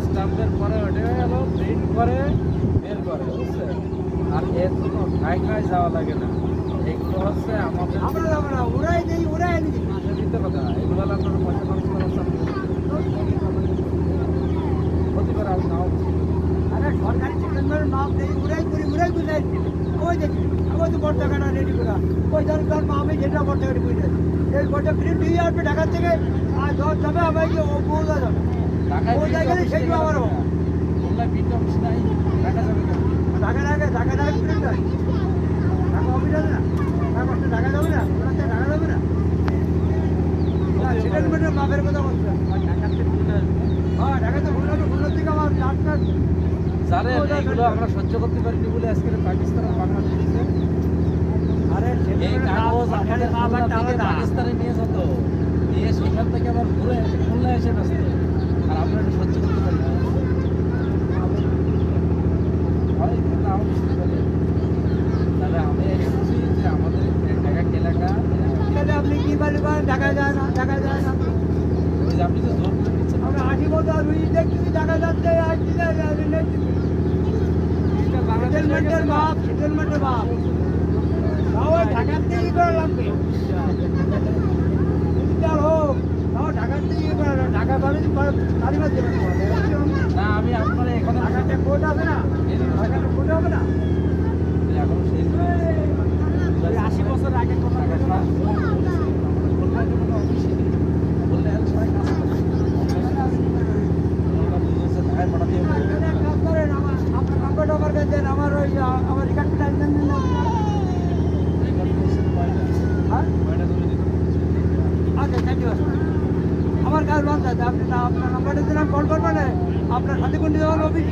স্টাম্পের পরে ওটা হলো প্রিন্ট করে বের করে, বুঝছেন? আর এর কোনো ঢাকায় যাওয়া লাগে না। এগুলো হচ্ছে আমাদের আমরা যাবো না, ওরাই নেই, ওরাই নিই। দিতে কথা। এগুলো হলো আপনার পয়সা খরচ করার সাথে হতে পারে আমি নাও বুঝতে পারি। আরে সরকারি ঠিকানার নাম নেই, ওরাই করি, ওরাই বুঝাই। ওই দেখি আমার তো বড় টাকাটা রেডি করা, ওই ধর তোর মা আমি যেটা বড় টাকা বুঝে এই বড়টা প্রিন্ট দিয়ে আসবে ঢাকা থেকে, আর ধর যাবে আমাকে ও বউদা যাবে ঢাকায় ওই জায়গায় সেগুলো আমার খুলনায় প্রিন্ট অফিস নাই, ঢাকা যাবে কেন? ঢাকা প্রিন্ট হয়, ঢাকা অফিস যাবে না, ঢাকা যাবে না, ওরা ঢাকা যাবে না। সেটেলমেন্টের মাপের কথা বলছে, হ্যাঁ ঢাকাতে খুলনার থেকে আমার চারটা জানেন এগুলো আমরা সহ্য করতে পারিনি বলে আজকের পাকিস্তান আর বাংলাদেশ দিচ্ছে। আরে এই কাগজ আমাদের খুলনা থেকে পাকিস্তানে নিয়ে যেত, নিয়ে সেখান থেকে আবার ঘুরে এসে খুলনায় এসে ব্যস্ত, আর আমরা এটা সহ্য করতে পারি না। হয় কিন্তু নাও বুঝতে পারি। তাহলে আমি বুঝি যে আমাদের ঢাকা এলাকা তাহলে আপনি কি বলি করেন ঢাকা যায় না, ঢাকা যায় না। ওই যে আপনি যে জোর করে দিচ্ছেন আমরা 80 বছর রুই দেখছি ঢাকা যাচ্ছে, আসছি না সেটেলমেন্টের বাপ, সেটেলমেন্টের বাপ তাও ঢাকার থেকে ই করা লাগবে, ডিজিটাল হোক তাও ঢাকার থেকে ই করা লাগবে। ঢাকা বাড়ি কারিগর দেবেন না, আমি আপনার এখানে ঢাকাতে কোর্ট আছে না, ঢাকাতে কোর্ট হবে না। এখনো সেই 80 বছর আগে কথা আমার ওই আমার রিকার্ড টাইম দেন না আচ্ছা থ্যাংক ইউ। আমার কাজ বন্ধ আছে, আপনি আপনার নাম্বারটা দিন, আমি কল করবেন, আপনার সাথে কোন যাওয়ার অফিস